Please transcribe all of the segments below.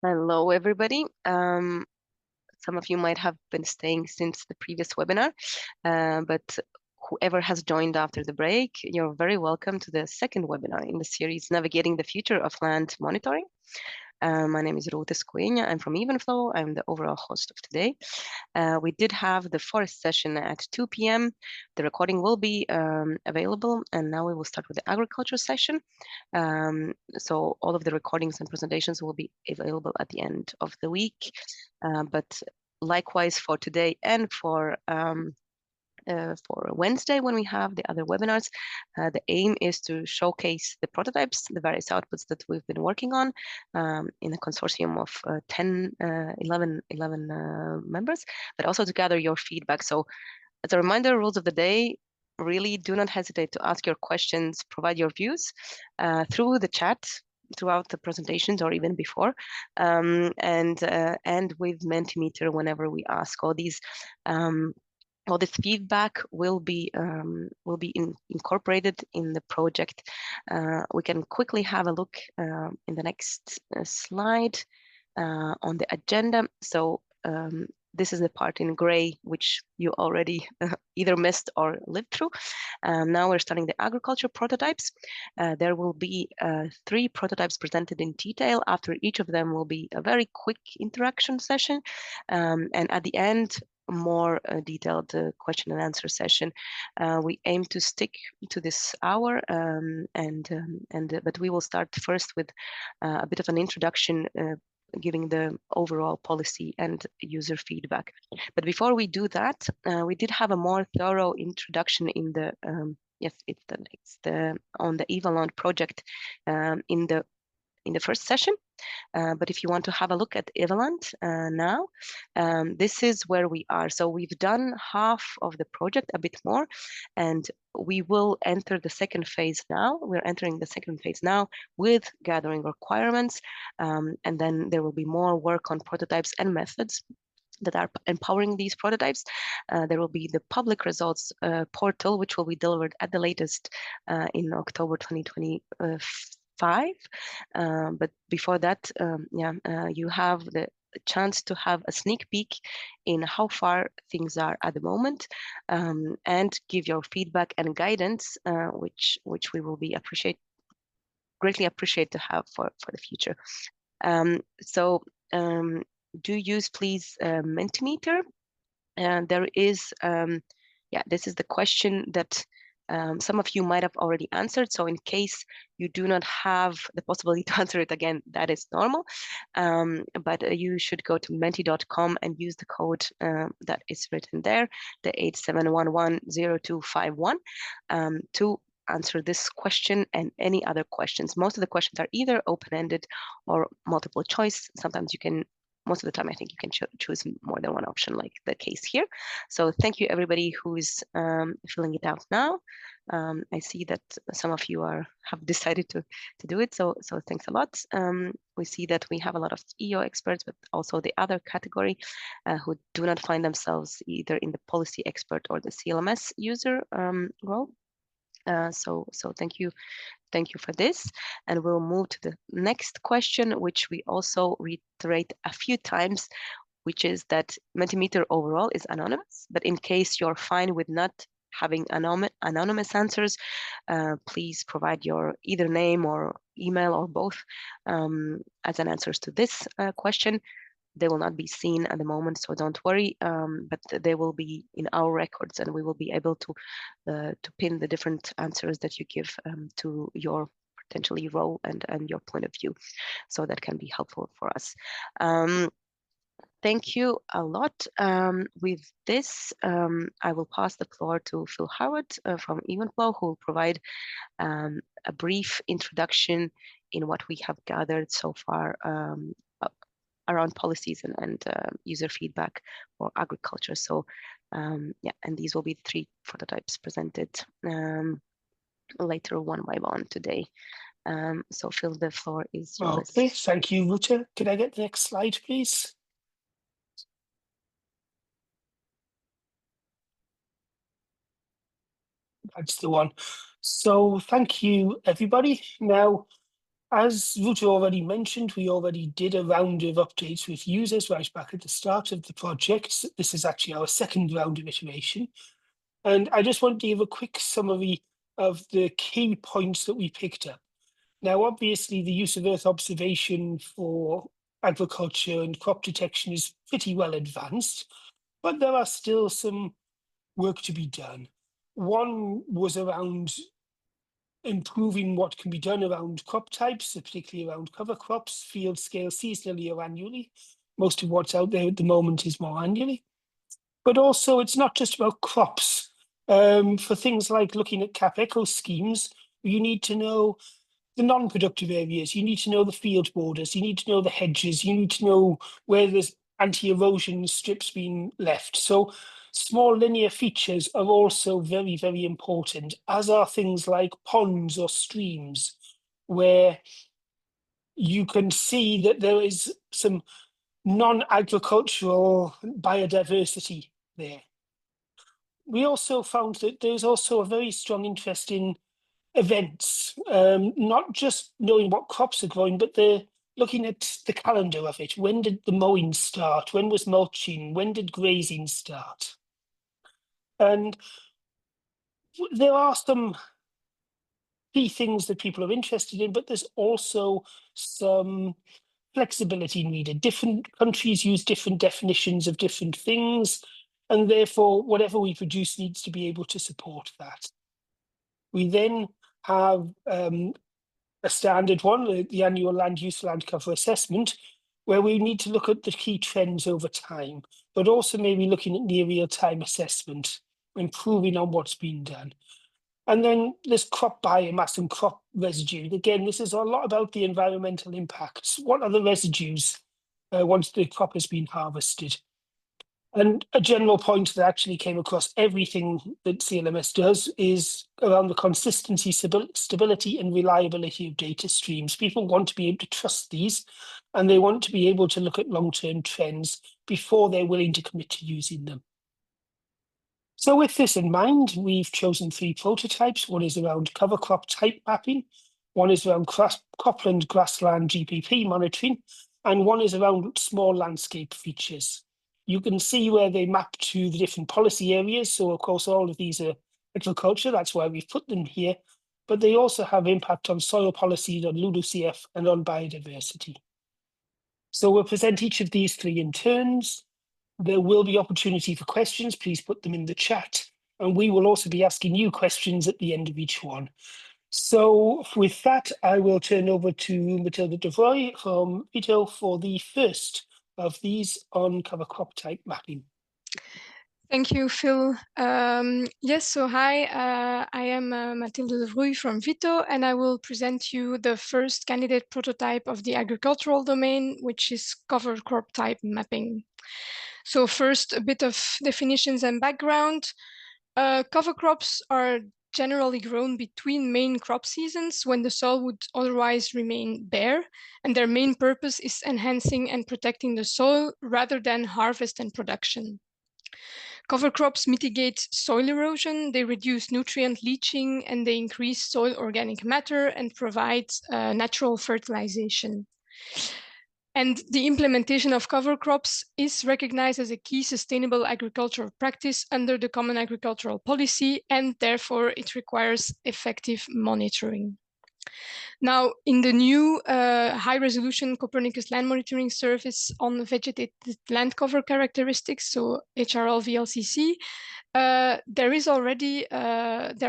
Hello, everybody. Some of you might have been staying since the previous webinar, but whoever has joined after the break, you're very welcome to the second webinar in the series, Navigating the Future of Land Monitoring. My name is Ruth Escueña. I'm from Evenflow. I'm the overall host of today. We did have the forest session at 2 p.m. The recording will be available, and now we will start with the agriculture session. So all of the recordings and presentations will be available at the end of the week. But likewise for today and for Wednesday when we have the other webinars. The aim is to showcase the prototypes, the various outputs that we've been working on in a consortium of 11 members, but also to gather your feedback. So as a reminder, rules of the day, really do not hesitate to ask your questions, provide your views through the chat, throughout the presentations or even before, and with Mentimeter whenever we ask. All this feedback will be incorporated in the project. We can quickly have a look in the next slide on the agenda. So this is the part in gray, which you already either missed or lived through. Now we're starting the agriculture prototypes. There will be 3 prototypes presented in detail. After each of them will be a very quick interaction session. And at the end, more detailed question and answer session. We aim to stick to this hour, but we will start first with a bit of an introduction, giving the overall policy and user feedback. But before we do that, we did have a more thorough introduction in the yes, it's the next on the EvoLand project in the first session. But if you want to have a look at EvoLand now, this is where we are. So we've done half of the project, a bit more, and we will enter the second phase now. We're entering the second phase now with gathering requirements, and then there will be more work on prototypes and methods that are empowering these prototypes. There will be the public results portal, which will be delivered at the latest in October 2025. But before that, you have the chance to have a sneak peek in how far things are at the moment, and give your feedback and guidance, which we will be greatly appreciate to have for the future. Do use please Mentimeter. And there is this is the question that some of you might have already answered. So in case you do not have the possibility to answer it again, that is normal. But you should go to menti.com and use the code that is written there, the 87110251, to answer this question and any other questions. Most of the questions are either open-ended or multiple choice. Sometimes you can, most of the time, I think you can choose more than one option, like the case here. So thank you, everybody who's filling it out now. I see that some of you have decided to do it, so thanks a lot. We see that we have a lot of EO experts, but also the other category who do not find themselves either in the policy expert or the CLMS user role. So thank you for this, and we'll move to the next question, which we also reiterate a few times, which is that Mentimeter overall is anonymous, but in case you're fine with not having anonymous answers, please provide your either name or email or both as an answers to this question. They will not be seen at the moment, so don't worry, but they will be in our records, and we will be able to pin the different answers that you give to your potentially role and your point of view. So that can be helpful for us. Thank you a lot. With this, I will pass the floor to Phil Howard from Evenflow, who will provide a brief introduction in what we have gathered so far around policies and user feedback for agriculture. So and these will be the 3 prototypes presented later one by one today. So Phil, the floor is yours. Okay, thank you, Ruta. Can I get the next slide, please? That's the one. So thank you, everybody. Now, As Ruta already mentioned, we already did a round of updates with users right back at the start of the project. This is actually our second round of iteration. And I just want to give a quick summary of the key points that we picked up. Now, obviously, the use of Earth observation for agriculture and crop detection is pretty well advanced, but there are still some work to be done. One was around improving what can be done around crop types, particularly around cover crops, field scale, seasonally or annually. Most of what's out there at the moment is more annually. But also, it's not just about crops. For things like looking at cap eco schemes, you need to know the non-productive areas, you need to know the field borders, you need to know the hedges, you need to know where there's anti-erosion strips being left. So small linear features are also very, very important, as are things like ponds or streams, where you can see that there is some non-agricultural biodiversity there. We also found that there's also a very strong interest in events, not just knowing what crops are growing, but they're looking at the calendar of it. When did the mowing start? When was mulching? When did grazing start? And there are some key things that people are interested in, but there's also some flexibility needed. Different countries use different definitions of different things, and therefore whatever we produce needs to be able to support that. We then have a standard one, the annual land use land cover assessment, where we need to look at the key trends over time, but also maybe looking at near real time assessment, improving on what's been done. And then there's crop biomass and crop residue. Again, this is a lot about the environmental impacts. What are the residues once the crop has been harvested? And a general point that actually came across everything that CLMS does is around the consistency, stability, and reliability of data streams. People want to be able to trust these, and they want to be able to look at long-term trends before they're willing to commit to using them. So with this in mind, we've chosen 3 prototypes. One is around cover crop type mapping, one is around Cropland grassland GPP monitoring, and one is around small landscape features. You can see where they map to the different policy areas. So of course, all of these are agriculture, that's why we've put them here, but they also have impact on soil policy, on LULUCF, and on biodiversity. So we'll present each of these 3 in turns. There will be opportunity for questions. Please put them in the chat. And we will also be asking you questions at the end of each one. So with that, I will turn over to Matilda DeVroy from Vito for the first of these on cover crop type mapping. Thank you, Phil. Yes, so hi, I am Mathilde de Vroey from Vito, and I will present you the first candidate prototype of the agricultural domain, which is cover crop type mapping. So first, a bit of definitions and background. Cover crops are generally grown between main crop seasons when the soil would otherwise remain bare, and their main purpose is enhancing and protecting the soil rather than harvest and production. Cover crops mitigate soil erosion, they reduce nutrient leaching, and they increase soil organic matter and provide natural fertilization. And the implementation of cover crops is recognized as a key sustainable agricultural practice under the Common Agricultural Policy, and therefore it requires effective monitoring. Now, in the new high-resolution Copernicus land monitoring service on vegetated land cover characteristics, so HRL-VLCC, there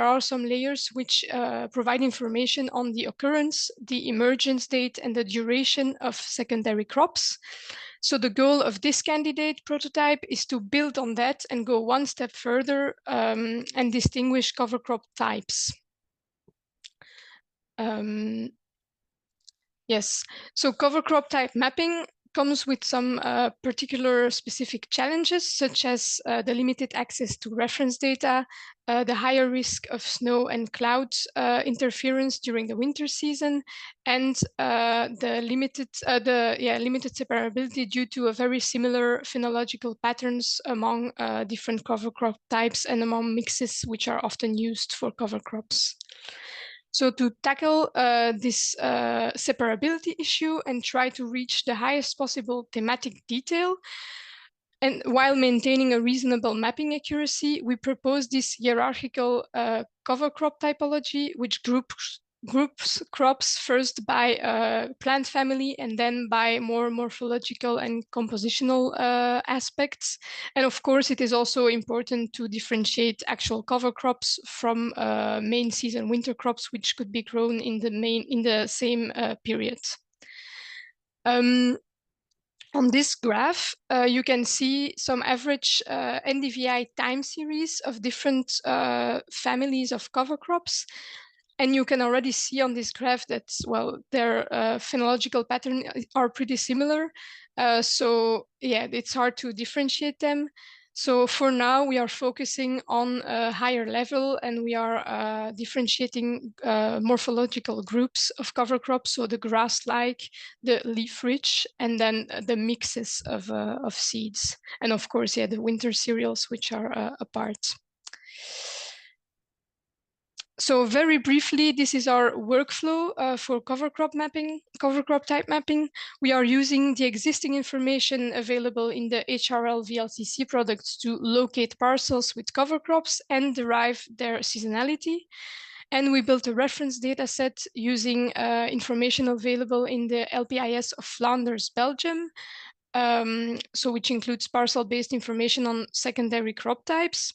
are some layers which provide information on the occurrence, the emergence date, and the duration of secondary crops. So the goal of this candidate prototype is to build on that and go one step further and distinguish cover crop types. Yes, so cover crop type mapping comes with some particular specific challenges, such as the limited access to reference data, the higher risk of snow and cloud interference during the winter season, and the limited separability due to a very similar phenological patterns among different cover crop types and among mixes which are often used for cover crops. So to tackle this separability issue and try to reach the highest possible thematic detail, and while maintaining a reasonable mapping accuracy, we propose this hierarchical cover crop typology, which groups crops first by plant family and then by more morphological and compositional aspects. And of course, it is also important to differentiate actual cover crops from main season winter crops, which could be grown in the same period. On this graph, you can see some average NDVI time series of different families of cover crops. And you can already see on this graph that, well, their phenological patterns are pretty similar. So yeah, it's hard to differentiate them. So for now, we are focusing on a higher level, and we are differentiating morphological groups of cover crops, so the grass-like, the leaf-rich, and then the mixes of seeds. And of course, yeah, the winter cereals, which are apart. So very briefly, this is our workflow for cover crop type mapping. We are using the existing information available in the HRL VLCC products to locate parcels with cover crops and derive their seasonality. And we built a reference data set using information available in the LPIS of Flanders, Belgium, so which includes parcel-based information on secondary crop types.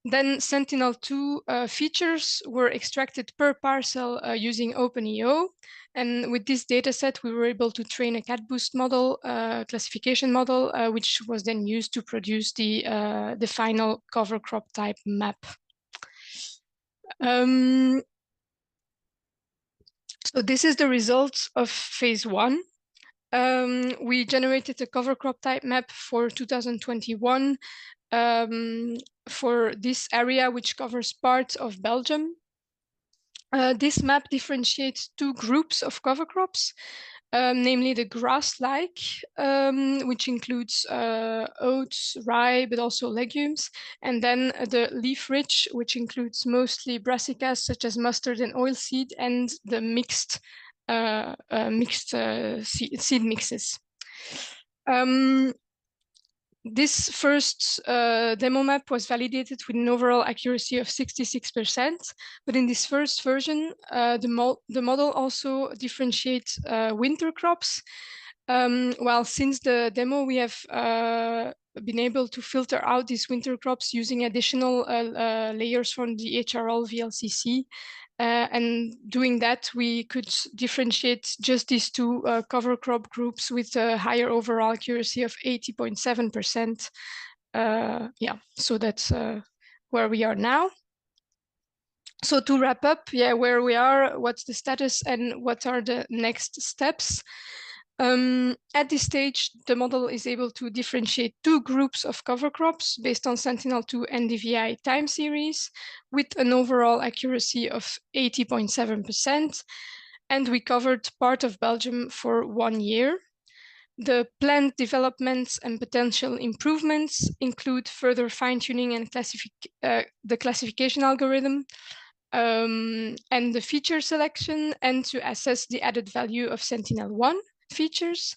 Then Sentinel-2 features were extracted per parcel using OpenEO. And with this data set, we were able to train a CatBoost model, classification model, which was then used to produce the final cover crop type map. So this is the results of phase 1. We generated a cover crop type map for 2021 for this area, which covers parts of Belgium. This map differentiates two groups of cover crops, namely the grass-like, which includes oats, rye, but also legumes, and then the leaf-rich, which includes mostly brassicas such as mustard and oilseed, and the mixed seed mixes. This first demo map was validated with an overall accuracy of 66%, but in this first version, the model also differentiates winter crops, while since the demo we have been able to filter out these winter crops using additional layers from the HRL VLCC. And doing that, we could differentiate just these two cover crop groups with a higher overall accuracy of 80.7%. Yeah, so that's where we are now. So to wrap up, yeah, where we are, what's the status, and what are the next steps? At this stage, the model is able to differentiate two groups of cover crops based on Sentinel-2 NDVI time series with an overall accuracy of 80.7%. And we covered part of Belgium for 1 year. The planned developments and potential improvements include further fine-tuning and the classification algorithm, and the feature selection, and to assess the added value of Sentinel-1 features.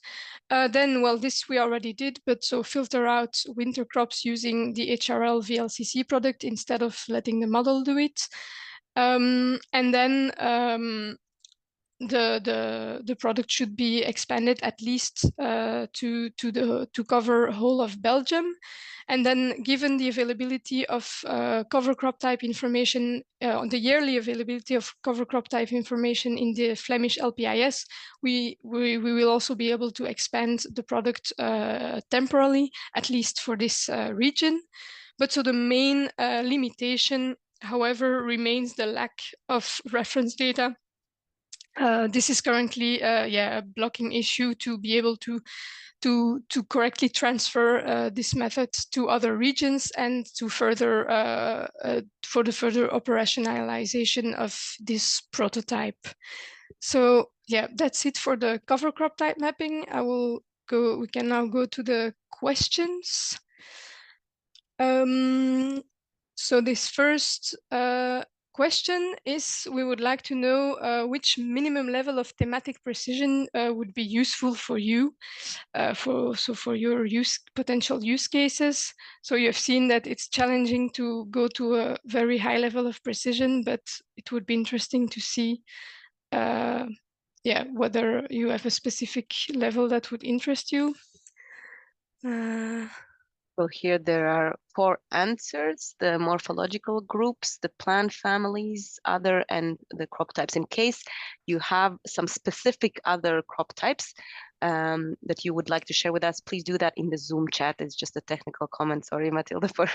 Then, well, this we already did, but so filter out winter crops using the HRL VLCC product instead of letting the model do it. And then the product should be expanded at least to cover whole of Belgium. And then, given the availability of cover crop type information, the yearly availability of cover crop type information in the Flemish LPIS, we will also be able to expand the product temporarily, at least for this region. But so the main limitation, however, remains the lack of reference data. This is currently a blocking issue to be able to correctly transfer this method to other regions and to further for the further operationalization of this prototype. So yeah, that's it for the cover crop type mapping. We can now go to the questions. So this first question is, we would like to know which minimum level of thematic precision would be useful for you, for your potential use cases. So you have seen that it's challenging to go to a very high level of precision, but it would be interesting to see whether you have a specific level that would interest you. So here there are 4 answers: the morphological groups, the plant families, other, and the crop types. In case you have some specific other crop types that you would like to share with us, please do that in the Zoom chat. It's just a technical comment. Sorry, Matilda, for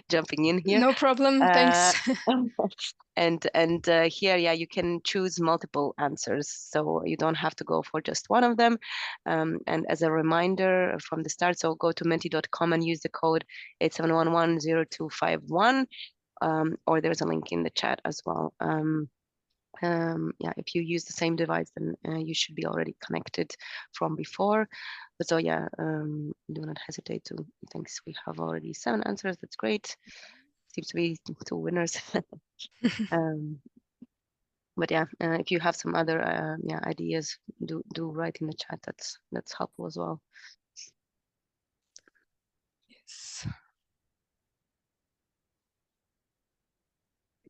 jumping in here. No problem, thanks. And here, yeah, you can choose multiple answers, so you don't have to go for just one of them. And as a reminder from the start, so go to menti.com and use the code 87110251, or there's a link in the chat as well. Yeah, if you use the same device, then you should be already connected from before. But so yeah, do not hesitate to. Thanks, we have already 7 answers. That's great. Seems to be 2 winners. But yeah, if you have some other ideas, do write in the chat. That's helpful as well. Yes.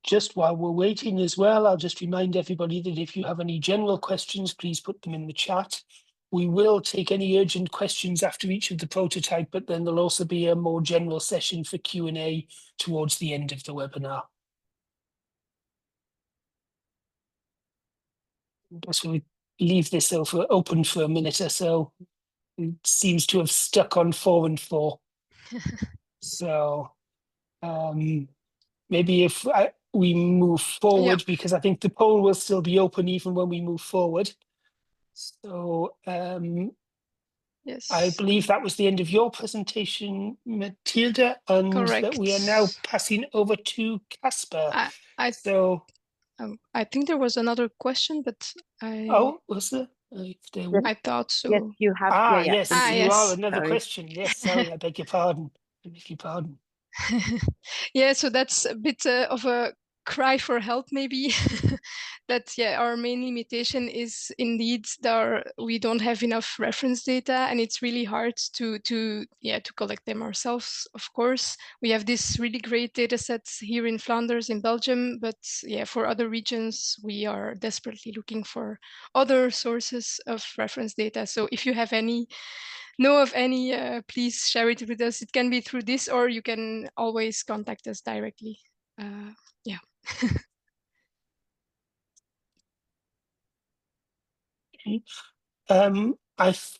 Just while we're waiting as well, I'll just remind everybody that if you have any general questions, please put them in the chat. We will take any urgent questions after each of the prototype, but then there'll also be a more general session for Q&A towards the end of the webinar. I guess we leave this open for a minute or so. It seems to have stuck on 4 and 4. So maybe if we move forward, because I think the poll will still be open even when we move forward. So yes, I believe that was the end of your presentation, Matilda, and correct. that we are now passing over to Casper. I think there was another question, but was there? I thought so. Yes, you have. Yes, you are another Sorry. question. Yes, sorry, I beg your pardon. Yeah, so that's a bit of a cry for help, maybe. That our main limitation is indeed we don't have enough reference data, and it's really hard to collect them ourselves. Of course, we have this really great data sets here in Flanders, in Belgium, but for other regions, we are desperately looking for other sources of reference data. So if you have know of any, please share it with us. It can be through this, or you can always contact us directly. I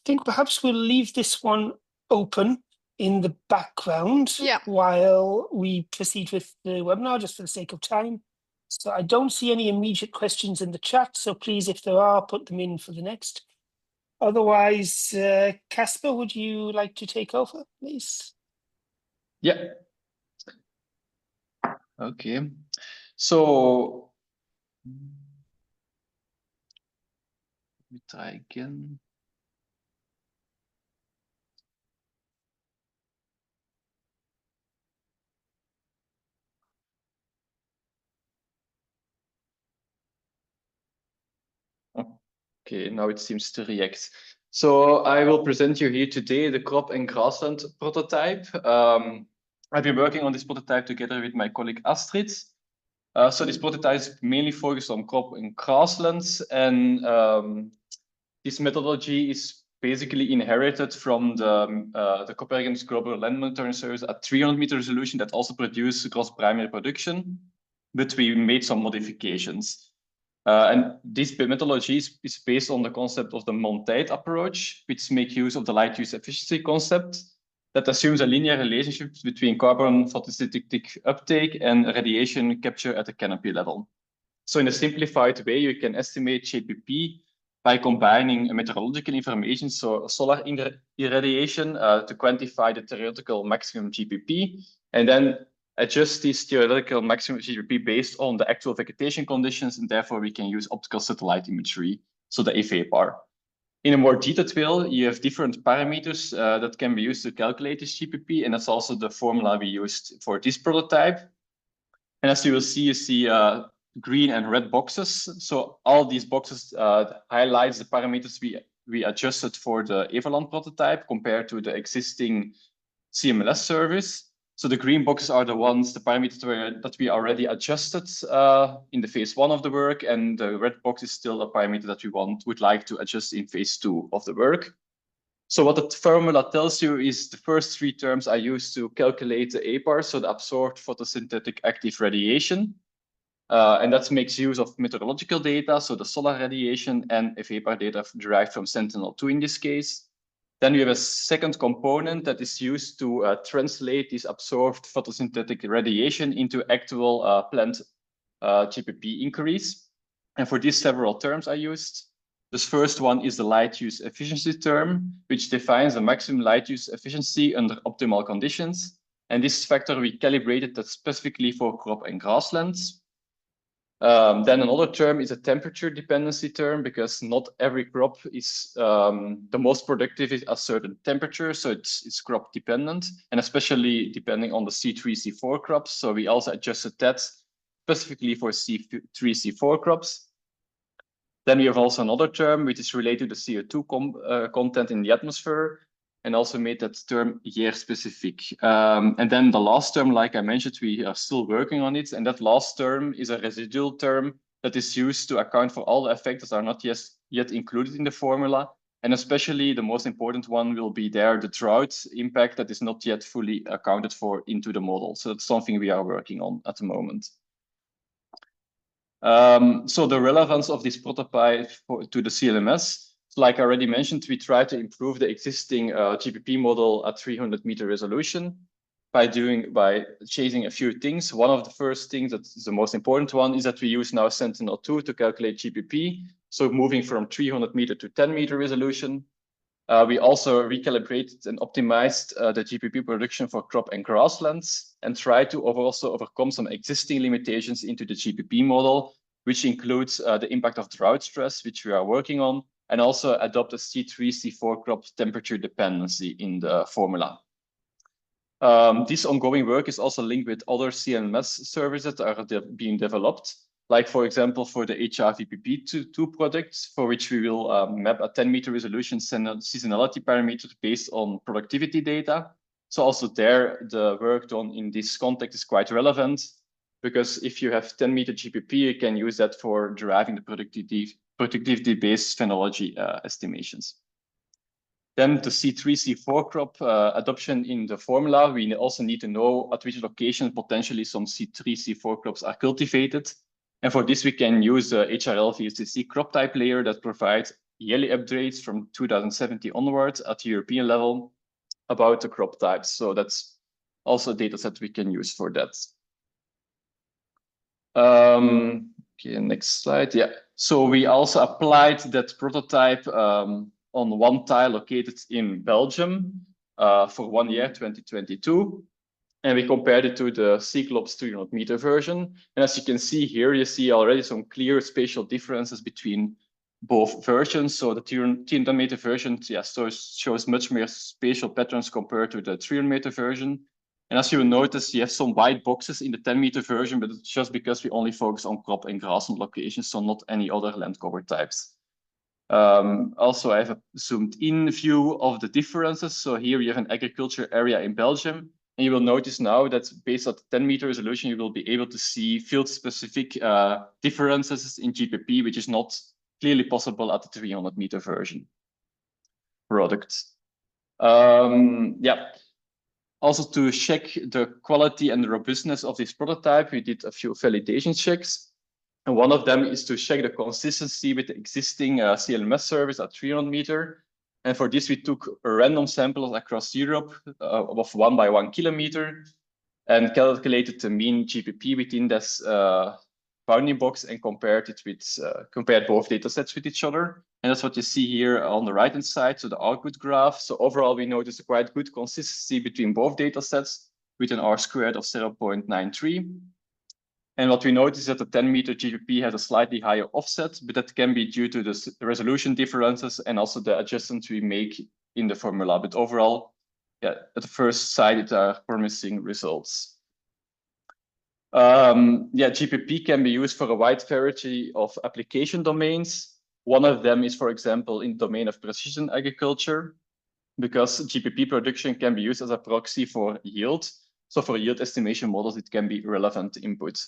think perhaps we'll leave this one open in the background while we proceed with the webinar, just for the sake of time. So I don't see any immediate questions in the chat, so please, if there are, put them in for the next. Otherwise, Casper, would you like to take over, please? Yeah. Okay. So let me try again. Okay, now it seems to react. So I will present you here today the crop and grassland prototype. I've been working on this prototype together with my colleague Astrid. So this prototype is mainly focused on crop and grasslands, and this methodology is basically inherited from the Copernicus Global Land Monitoring Service at 300-meter resolution that also produces gross primary production, but we made some modifications. And this methodology is based on the concept of the Monteith approach, which makes use of the light use efficiency concept that assumes a linear relationship between carbon photosynthetic uptake and radiation capture at the canopy level. So in a simplified way, you can estimate JPP by combining meteorological information, so solar irradiation, to quantify the theoretical maximum GPP, and then adjust this theoretical maximum GPP based on the actual vegetation conditions, and therefore we can use optical satellite imagery, so the EVPAR. In a more detailed way, you have different parameters that can be used to calculate this GPP, and that's also the formula we used for this prototype. And as you will see, green and red boxes. So all these boxes highlights the parameters we adjusted for the EvoLand prototype compared to the existing CMLS service. So the green boxes are the ones, the parameters that we already adjusted in the phase 1 of the work, and the red box is still a parameter that we would like to adjust in phase 2 of the work. So what the formula tells you is the first 3 terms I used to calculate the APAR, so the absorbed photosynthetic active radiation. And that makes use of meteorological data, so the solar radiation and APAR data derived from Sentinel-2 in this case. Then we have a second component that is used to translate this absorbed photosynthetic radiation into actual plant GPP increase. And for these several terms I used. This first one is the light use efficiency term, which defines the maximum light use efficiency under optimal conditions. And this factor we calibrated that specifically for crop and grasslands. Then another term is a temperature dependency term, because not every crop is the most productive at a certain temperature. So it's crop dependent, and especially depending on the C3, C4 crops. So we also adjusted that specifically for C3, C4 crops. Then we have also another term which is related to the CO2 content in the atmosphere, and also made that term year specific. And then the last term, like I mentioned, we are still working on it. And that last term is a residual term that is used to account for all the effects that are not yet included in the formula. And especially the most important one will be there, the drought impact that is not yet fully accounted for into the model. So that's something we are working on at the moment. So the relevance of this prototype to the CLMS, like I already mentioned, we try to improve the existing GPP model at 300-meter resolution by chasing a few things. One of the first things, that's the most important one, is that we use now Sentinel-2 to calculate GPP. So moving from 300-meter to 10-meter resolution. We also recalibrated and optimized the GPP production for crop and grasslands, and try to also overcome some existing limitations into the GPP model, which includes the impact of drought stress, which we are working on, and also adopt a C3, C4 crop temperature dependency in the formula. This ongoing work is also linked with other CLMS services that are being developed. Like, for example, for the HRVPP2 projects, for which we will map a 10-meter resolution seasonality parameter based on productivity data. So also there, the work done in this context is quite relevant, because if you have 10-meter GPP, you can use that for deriving the productivity-based phenology estimations. Then the C3, C4 crop adoption in the formula, we also need to know at which location potentially some C3, C4 crops are cultivated. And for this, we can use the HRL VSTC crop type layer that provides yearly updates from 2017 onwards at the European level about the crop types. So that's also a data set we can use for that. Okay, next slide. Yeah. So we also applied that prototype on one tile located in Belgium for 1 year, 2022. And we compared it to the Cyclops 300-meter version. And as you can see here, you see already some clear spatial differences between both versions. So the 300-meter version shows much more spatial patterns compared to the 300-meter version. And as you will notice, you have some white boxes in the 10-meter version, but it's just because we only focus on crop and grassland locations, so not any other land cover types. Also, I have a zoomed in view of the differences. So here you have an agriculture area in Belgium. And you will notice now that based on the 10-meter resolution, you will be able to see field-specific differences in GPP, which is not clearly possible at the 300-meter version product. Yeah. Also, to check the quality and the robustness of this prototype, we did a few validation checks. And one of them is to check the consistency with the existing CLMS service at 300-meter. And for this, we took random samples across Europe of 1 by 1 kilometer and calculated the mean GPP within this bounding box and compared both data sets with each other. And that's what you see here on the right-hand side, so the output graph. So overall, we noticed a quite good consistency between both data sets with an R-squared of 0.93. And what we notice is that the 10-meter GPP has a slightly higher offset, but that can be due to the resolution differences and also the adjustments we make in the formula. But overall, yeah, at the first sight, it are promising results. Yeah, GPP can be used for a wide variety of application domains. One of them is, for example, in the domain of precision agriculture, because GPP production can be used as a proxy for yield. So for yield estimation models, it can be relevant input.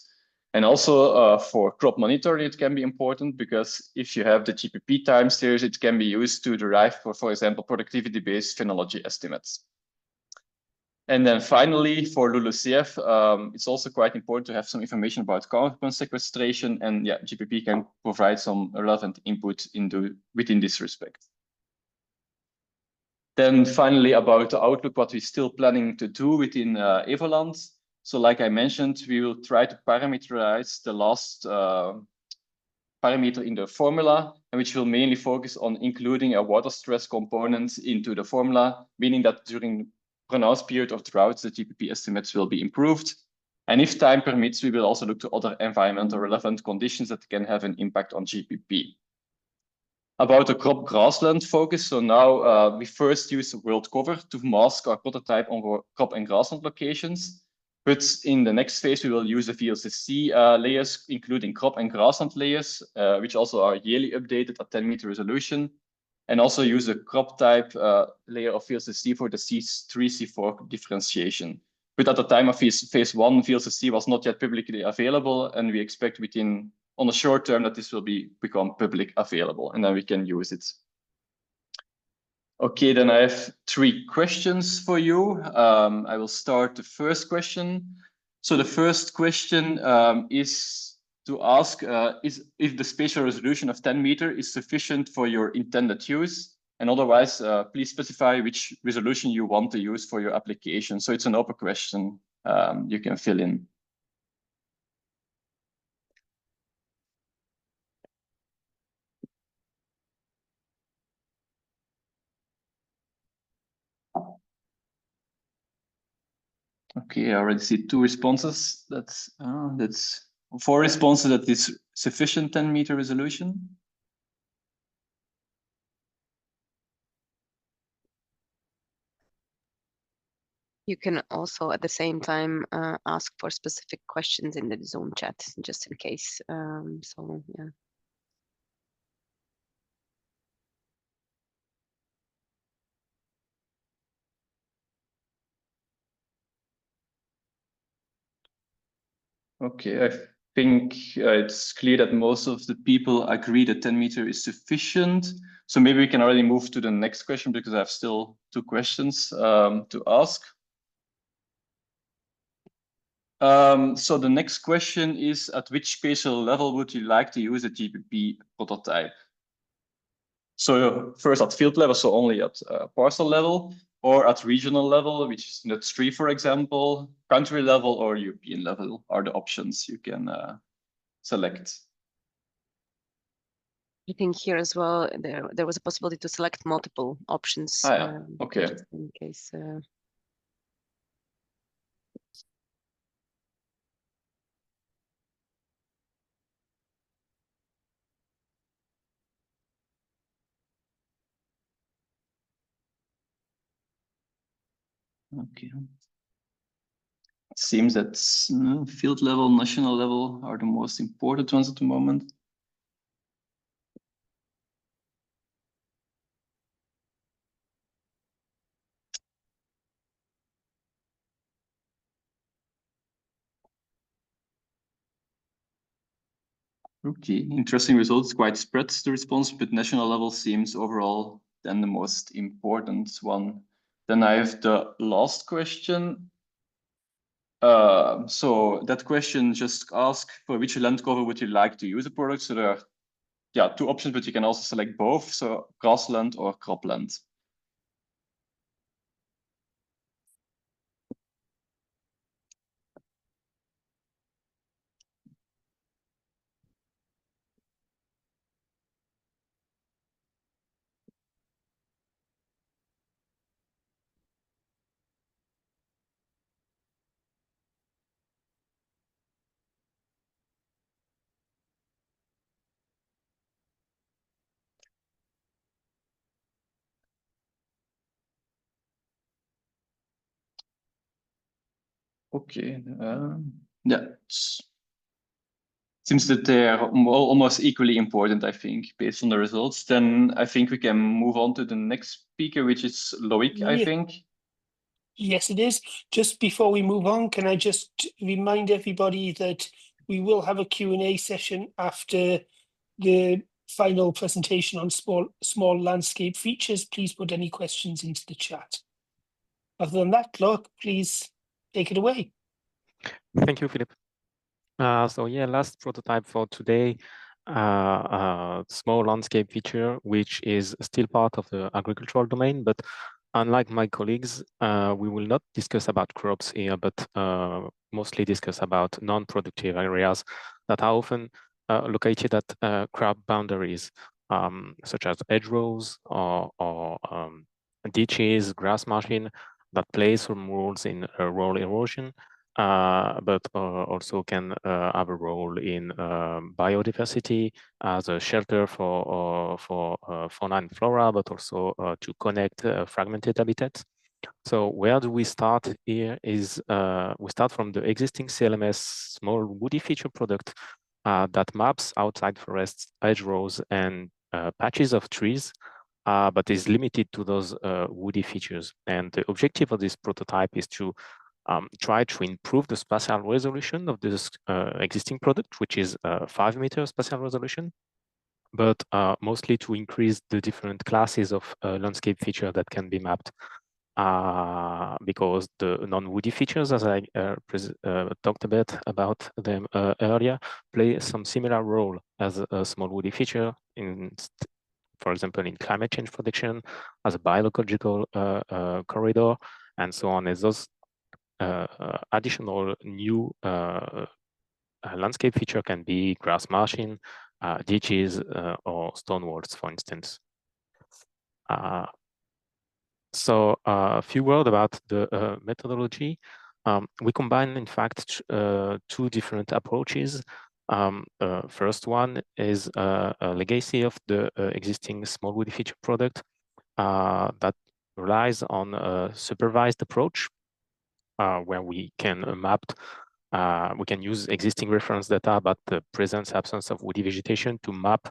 And also for crop monitoring, it can be important because if you have the GPP time series, it can be used to derive, for example, productivity-based phenology estimates. And then finally, for LULUCF, it's also quite important to have some information about carbon sequestration, and yeah, GPP can provide some relevant input within this respect. Then finally, about the outlook, what we're still planning to do within EvoLand. So like I mentioned, we will try to parameterize the last parameter in the formula, and which will mainly focus on including a water stress component into the formula, meaning that during pronounced period of drought, the GPP estimates will be improved. And if time permits, we will also look to other environmental relevant conditions that can have an impact on GPP. About the crop grassland focus, so now we first use world cover to mask our prototype on crop and grassland locations. But in the next phase, we will use the VLCC layers, including crop and grassland layers, which also are yearly updated at 10-meter resolution, and also use the crop type layer of VLCC for the C3, C4 differentiation. But at the time of phase one, VLCC was not yet publicly available, and we expect on the short term that this will become public available, and then we can use it. Okay, then I have 3 questions for you. I will start the first question. So the first question is to ask if the spatial resolution of 10 meters is sufficient for your intended use, and otherwise, please specify which resolution you want to use for your application. So it's an open question you can fill in. Okay, I already see 2 responses. That's 4 responses that is sufficient 10-meter resolution. You can also at the same time ask for specific questions in the Zoom chat, just in case. So yeah. Okay, I think it's clear that most of the people agree that 10 meter is sufficient. So maybe we can already move to the next question because I have still 2 questions to ask. So the next question is, at which spatial level would you like to use a GPP prototype? So first at field level, so only at parcel level, or at regional level, which is NUTS3, for example, country level or European level are the options you can select. I think here as well, there was a possibility to select multiple options. Okay. Just in case. Okay. It seems that field level, national level are the most important ones at the moment. Okay, interesting results, quite spread the response, but national level seems overall then the most important one. Then I have the last question. So that question just asks for which land cover would you like to use a product? So there are 2 options, but you can also select both, so grassland or cropland. Okay. Yeah, seems that they're almost equally important, I think, based on the results. Then I think we can move on to the next speaker, which is Loic, I think. Yes, it is. Just before we move on, can I just remind everybody that we will have a Q&A session after the final presentation on small landscape features. Please put any questions into the chat. Other than that, Clark, please take it away. Thank you, Philip. So yeah, last prototype for today, small landscape feature, which is still part of the agricultural domain, but unlike my colleagues, we will not discuss about crops here, but mostly discuss about non-productive areas that are often located at crop boundaries, such as hedgerows or ditches, grass margin, that play some roles in rural erosion, but also can have a role in biodiversity as a shelter for fauna and flora, but also to connect fragmented habitats. So where do we start here is we start from the existing CLMS small woody feature product that maps outside forests, hedgerows, and patches of trees, but is limited to those woody features. And the objective of this prototype is to try to improve the spatial resolution of this existing product, which is 5 meter spatial resolution, but mostly to increase the different classes of landscape feature that can be mapped. Because the non-woody features, as I talked a bit about them earlier, play some similar role as a small woody feature for example, in climate change prediction, as a biological corridor, and so on. As those additional new landscape feature can be grass margin, ditches, or stone walls, for instance. So a few words about the methodology. We combine, in fact, two different approaches. First one is a legacy of the existing small woody feature product that relies on a supervised approach, where we can we can use existing reference data about the presence, absence of woody vegetation to map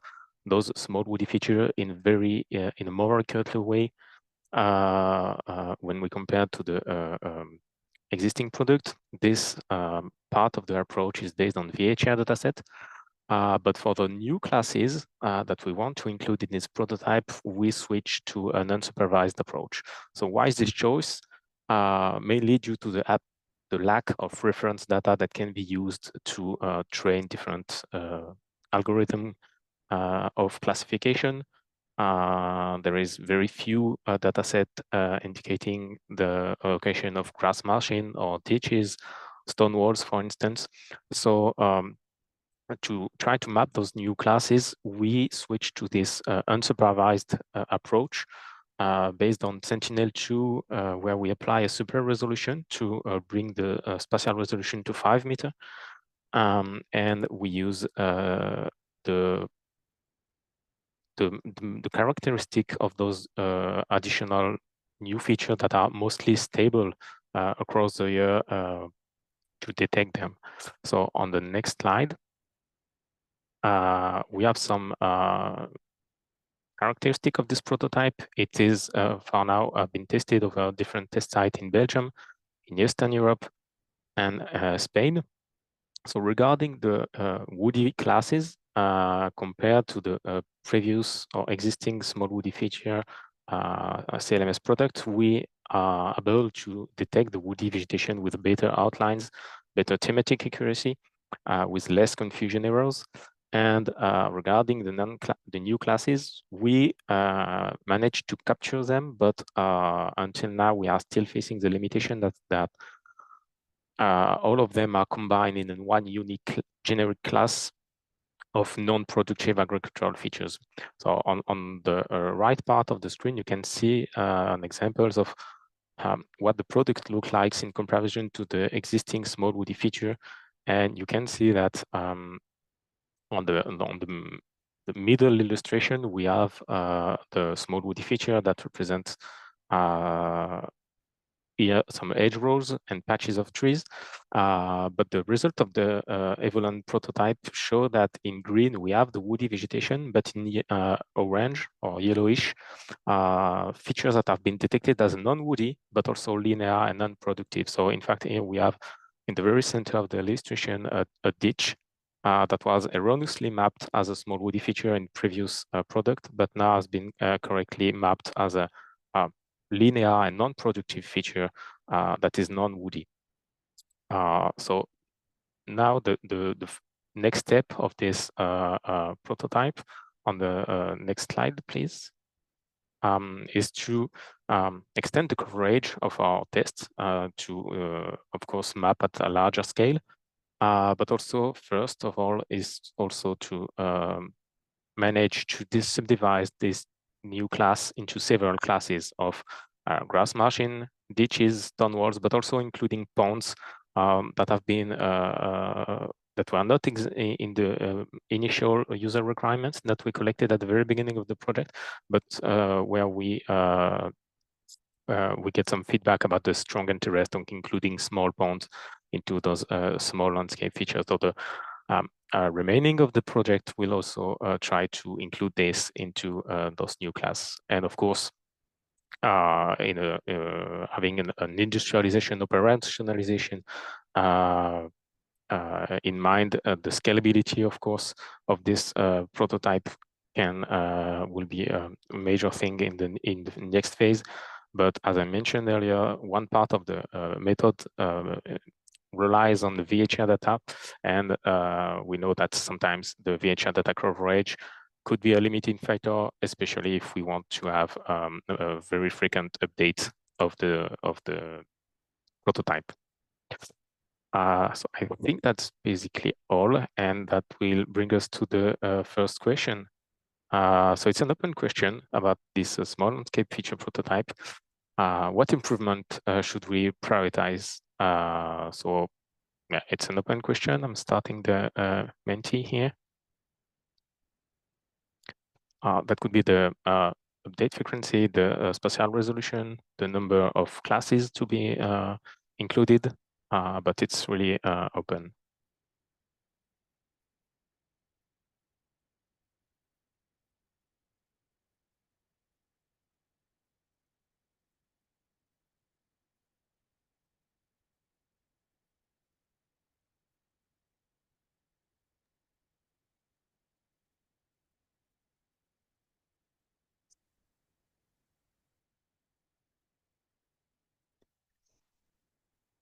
those small woody feature in a more accurate way when we compare to the existing product. This part of the approach is based on VHR dataset. But for the new classes that we want to include in this prototype, we switch to an unsupervised approach. So why is this choice? Mainly due to the lack of reference data that can be used to train different algorithm of classification. There is very few dataset indicating the location of grass margin or ditches, stone walls, for instance. So to try to map those new classes, we switch to this unsupervised approach based on Sentinel-2, where we apply a super resolution to bring the spatial resolution to 5 meter. And we use the characteristic of those additional new features that are mostly stable across the year to detect them. So on the next slide, we have some characteristic of this prototype. It is for now been tested over different test sites in Belgium, in Eastern Europe, and Spain. So regarding the woody classes, compared to the previous or existing small woody feature CLMS product, we are able to detect the woody vegetation with better outlines, better thematic accuracy, with less confusion errors. And regarding the new classes, we managed to capture them, but until now we are still facing the limitation that all of them are combined in one unique generic class of non-productive agricultural features. So on the right part of the screen, you can see examples of what the product looks like in comparison to the existing small woody feature. And you can see that on the middle illustration, we have the small woody feature that represents here some hedgerows and patches of trees. But the result of the EvoLand prototype show that in green we have the woody vegetation, but in orange or yellowish features that have been detected as non-woody, but also linear and non-productive. So in fact, here we have in the very center of the illustration a ditch that was erroneously mapped as a small woody feature in previous product, but now has been correctly mapped as a linear and non-productive feature that is non-woody. So now the next step of this prototype on the next slide, please, is to extend the coverage of our tests to, of course, map at a larger scale. But also, first of all, is also to manage to subdivide this new class into several classes of grass margin, ditches, stone walls, but also including ponds that have been that were not in the initial user requirements that we collected at the very beginning of the project, but where we get some feedback about the strong interest on including small ponds into those small landscape features. So the remaining of the project will also try to include this into those new class. And of course, in having an industrialization, operationalization in mind, the scalability, of course, of this prototype will be a major thing in the next phase. But as I mentioned earlier, one part of the method relies on the VHR data, and we know that sometimes the VHR data coverage could be a limiting factor, especially if we want to have a very frequent update of the prototype. So I think that's basically all, and that will bring us to the first question. So it's an open question about this small landscape feature prototype. What improvement should we prioritize? So yeah, it's an open question. I'm starting the Menti here. That could be the update frequency, the spatial resolution, the number of classes to be included, but it's really open.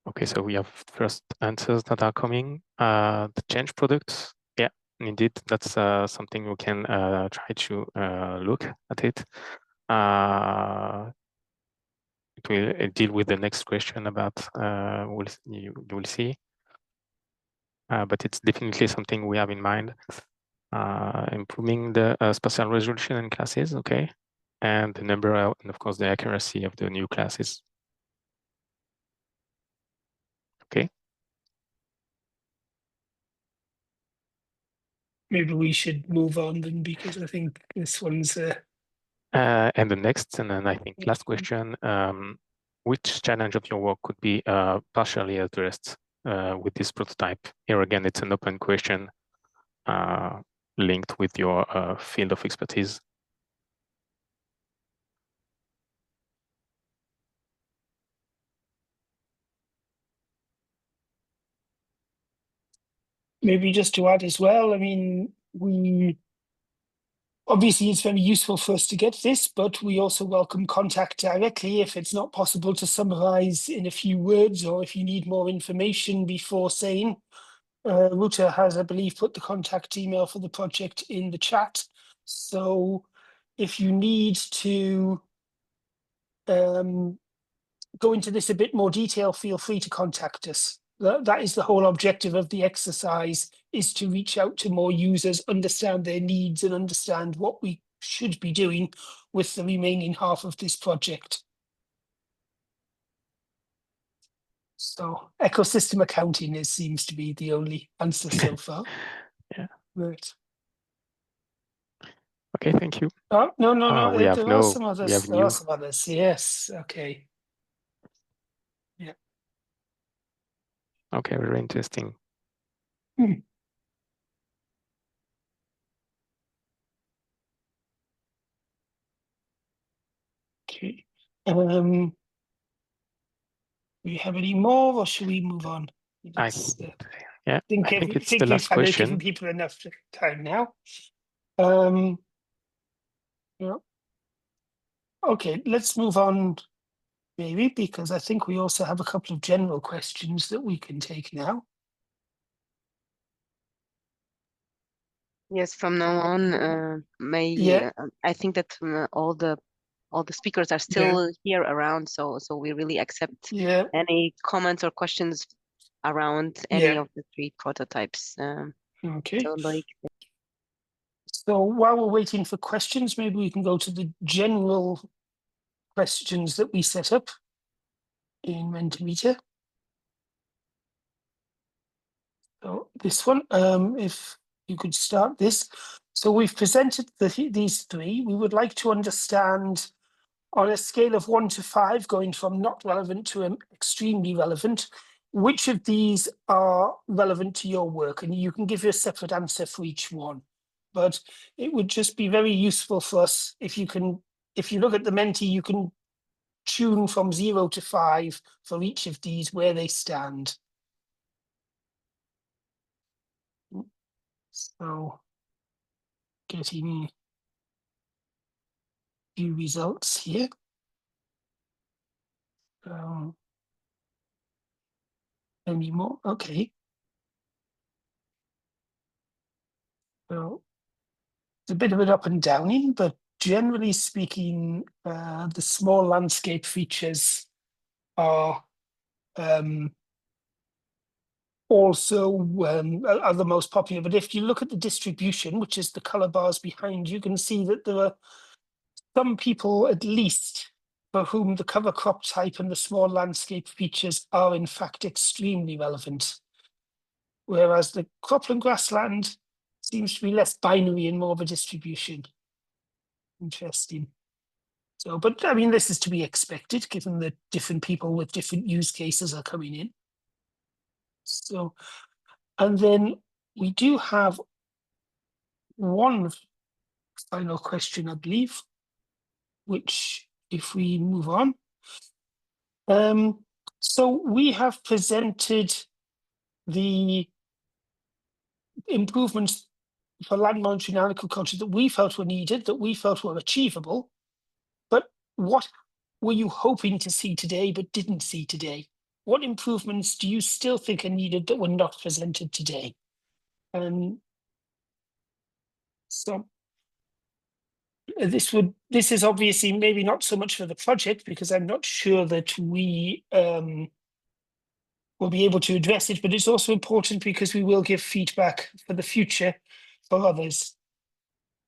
Okay, so we have first answers that are coming. The change products, yeah, indeed, that's something we can try to look at it. It will deal with the next question about you will see, but it's definitely something we have in mind. Improving the spatial resolution in classes, okay, and the number and of course the accuracy of the new classes. Okay. Maybe we should move on then, because I think this one's and the next, and then I think last question, which challenge of your work could be partially addressed with this prototype? Here again, it's an open question linked with your field of expertise. maybe just to add as well. I mean, obviously it's very useful for us to get this, but we also welcome contact directly if it's not possible to summarize in a few words, or if you need more information before saying. Ruta has, I believe, put the contact email for the project in the chat. So if you need to go into this a bit more detail, feel free to contact us. That is the whole objective of the exercise, is to reach out to more users, understand their needs, and understand what we should be doing with the remaining half of this project. So ecosystem accounting seems to be the only answer so far. Yeah. Right. Okay, thank you. Oh, no. We have There are some others. There are some others. Yes. Okay. Okay, very interesting. Okay. Do we have any more, or should we move on? I think it's the last I know question. giving people enough time now. Yeah. Okay, let's move on, maybe, because I think we also have a couple of general questions that we can take now. Yes, from now on, I think that all the speakers are still here around, so we really accept any comments or questions around any of the 3 prototypes. Okay. So, So while we're waiting for questions, maybe we can go to the general questions that we set up in Mentimeter. So this one, if you could start this. So we've presented these 3. We would like to understand, on a scale of 1 to 5, going from not relevant to extremely relevant, which of these are relevant to your work? And you can give a separate answer for each one. But it would just be very useful for us if you look at the Menti, you can tune from 0 to 5 for each of these where they stand. So getting few results here. Any more? Okay. So it's a bit of an up and downing, but generally speaking, the small landscape features are also are the most popular. But if you look at the distribution, which is the color bars behind, you can see that there are some people, at least, for whom the cover crop type and the small landscape features are in fact extremely relevant. Whereas the cropland grassland seems to be less binary and more of a distribution. Interesting. So, but I mean, this is to be expected given that different people with different use cases are coming in. So, and then we do have one final question, I believe, which if we move on. So we have presented the improvements for land monitoring and agriculture that we felt were needed, that we felt were achievable. But what were you hoping to see today but didn't see today? What improvements do you still think are needed that were not presented today? So this is obviously maybe not so much for the project, because I'm not sure that we will be able to address it, but it's also important because we will give feedback for the future for others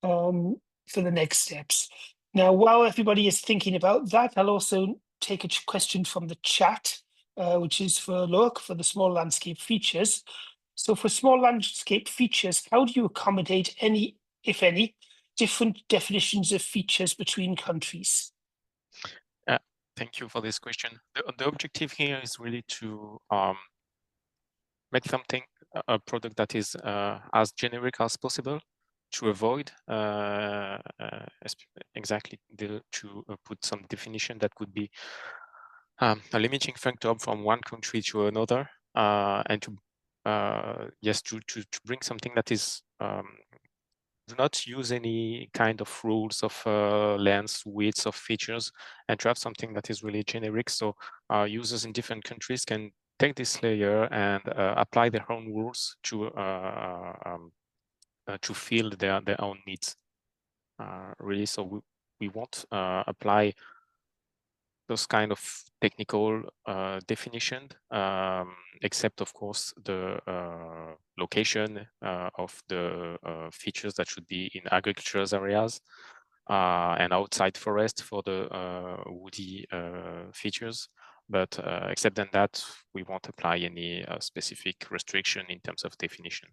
for the next steps. Now, while everybody is thinking about that, I'll also take a question from the chat, which is for Look for the small landscape features. So for small landscape features, how do you accommodate any, if any, different definitions of features between countries? Thank you for this question. The objective here is really to make something, a product that is as generic as possible, to avoid exactly to put some definition that could be a limiting factor from one country to another, and to yes, to bring something that is do not use any kind of rules of lengths, widths of features, and to have something that is really generic. So users in different countries can take this layer and apply their own rules to fill their own needs. Really, so we won't apply those kind of technical definition, except of course the location of the features that should be in agricultural areas and outside forest for the woody features. But except than that, we won't apply any specific restriction in terms of definition.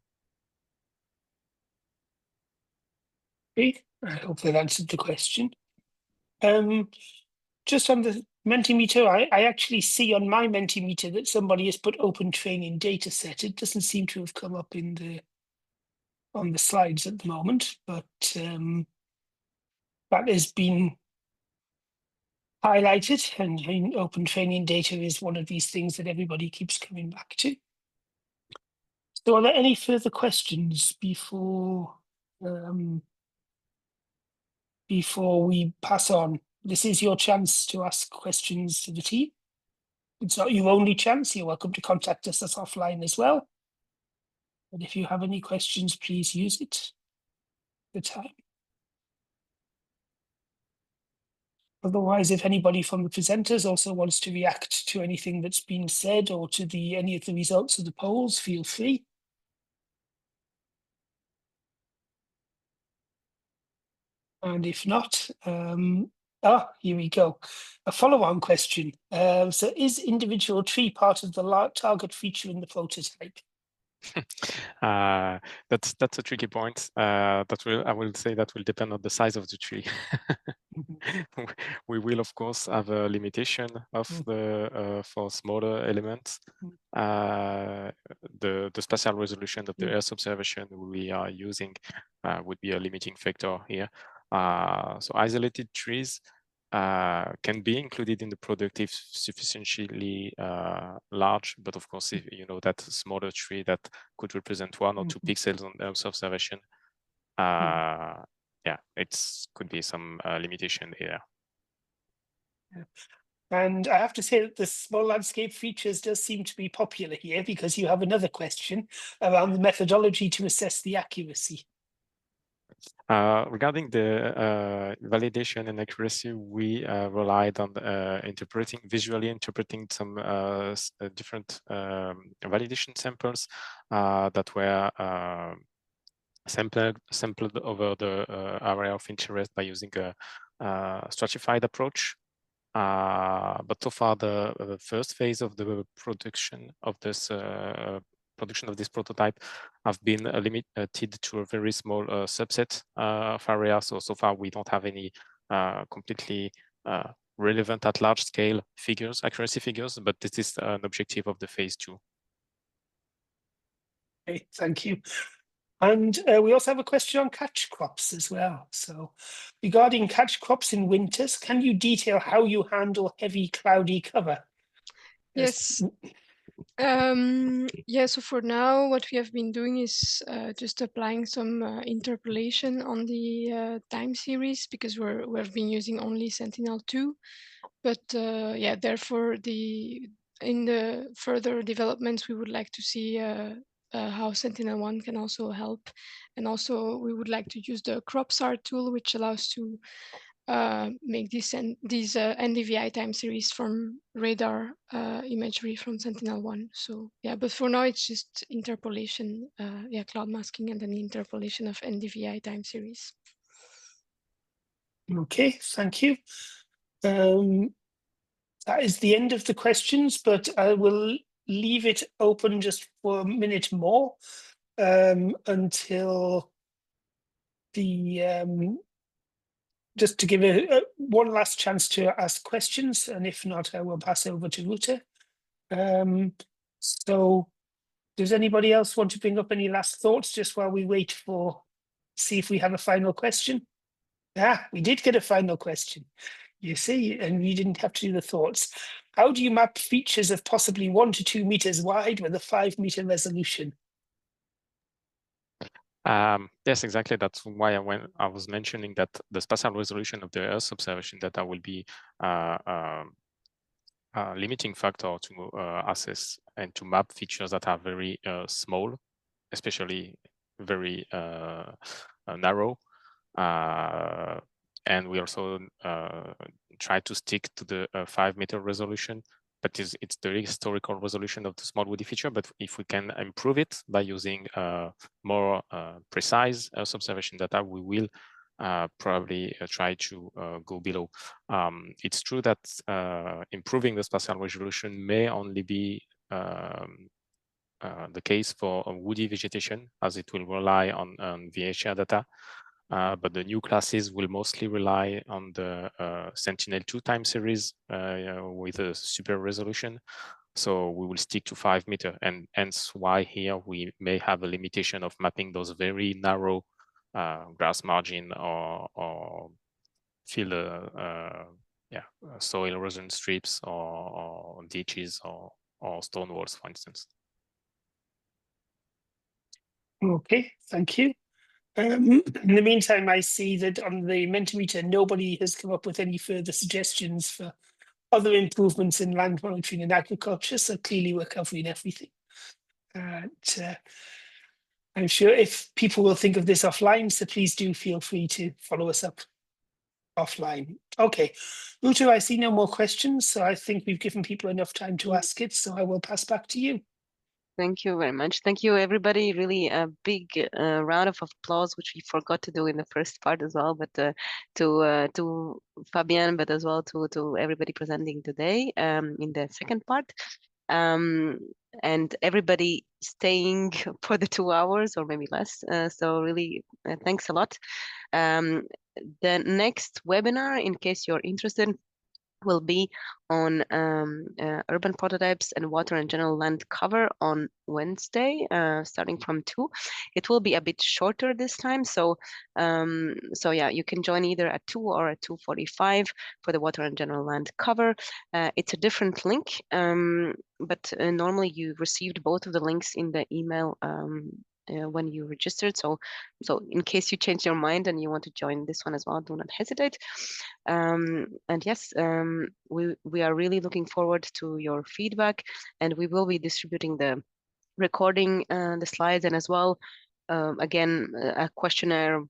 Okay, I hope that answered the question. Just on the Mentimeter, I actually see on my Mentimeter that somebody has put open training data set. It doesn't seem to have come up in on the slides at the moment, but that has been highlighted, and open training data is one of these things that everybody keeps coming back to. So are there any further questions before we pass on? This is your chance to ask questions to the team. It's not your only chance. You're welcome to contact us offline as well. But if you have any questions, please use it. The time. Otherwise, if anybody from the presenters also wants to react to anything that's been said or to any of the results of the polls, feel free. And if not, here we go. A follow-on question. So is individual tree part of the target feature in the prototype? That's a tricky point. I will say that will depend on the size of the tree. We will of course have a limitation of the for smaller elements. The spatial resolution of the Earth observation we are using would be a limiting factor here. So isolated trees can be included in the product if sufficiently large, but of course, if you know that smaller tree that could represent 1 or 2 pixels on Earth observation, yeah, it could be some limitation here. And I have to say that the small landscape features does seem to be popular here, because you have another question around the methodology to assess the accuracy. Regarding the validation and accuracy, we relied on visually interpreting some different validation samples that were sampled over the area of interest by using a stratified approach. But so far, the first phase of the production of this prototype have been limited to a very small subset of areas. So far, we don't have any completely relevant at large scale accuracy figures, but this is an objective of the phase 2. Okay, thank you. And we also have a question on catch crops as well. So regarding catch crops in winters, can you detail how you handle heavy cloudy cover? Yes. Yeah, so for now, what we have been doing is just applying some interpolation on the time series, because we've been using only Sentinel-2. But yeah, therefore, in the further developments, we would like to see how Sentinel-1 can also help. And also, we would like to use the CropSAR tool, which allows to make these NDVI time series from radar imagery from Sentinel-1. So yeah, but for now it's just interpolation, yeah, cloud masking and then interpolation of NDVI time series. Okay, thank you. That is the end of the questions, but I will leave it open just for a minute more until the just to give one last chance to ask questions, and if not, I will pass over to Ruta. So does anybody else want to bring up any last thoughts just while we wait see if we have a final question? We did get a final question. You see, and we didn't have to do the thoughts. How do you map features of possibly 1 to 2 meters wide with a 5-meter resolution? Yes, exactly. That's why I was mentioning that the spatial resolution of the Earth observation data will be a limiting factor to assess and to map features that are very small, especially very narrow. And we also try to stick to the 5-meter resolution, but it's the historical resolution of the small woody feature. But if we can improve it by using more precise Earth observation data, we will probably try to go below. It's true that improving the spatial resolution may only be the case for woody vegetation, as it will rely on VHR data. but the new classes will mostly rely on the Sentinel-2 time series with a super resolution. So we will stick to 5 meters, and hence why here we may have a limitation of mapping those very narrow grass margin or field, soil erosion strips or ditches or stone walls, for instance. Okay, thank you. In the meantime, I see that on the Mentimeter, nobody has come up with any further suggestions for other improvements in land monitoring and agriculture. So clearly we're covering everything. I'm sure if people will think of this offline, so please do feel free to follow us up offline. Okay, Ruta, I see no more questions. So I think we've given people enough time to ask it. So I will pass back to you. Thank you very much. Thank you, everybody. Really a big round of applause, which we forgot to do in the first part as well, but to Fabian, but as well to everybody presenting today in the second part. And everybody staying for the 2 hours or maybe less. So really, thanks a lot. The next webinar, in case you're interested, will be on urban prototypes and water and general land cover on Wednesday, starting from 2. It will be a bit shorter this time, so yeah, you can join either at 2 or at 2:45 for the water and general land cover. It's a different link, but normally you received both of the links in the email when you registered. So in case you change your mind and you want to join this one as well, do not hesitate. And yes, we are really looking forward to your feedback, and we will be distributing the recording, the slides, and as well, again, a questionnaire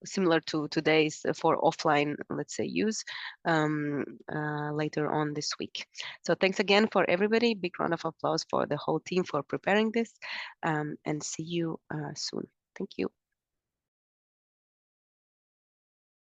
similar to today's for offline, let's say, use later on this week. So thanks again for everybody. Big round of applause for the whole team for preparing this, and see you soon. Thank you.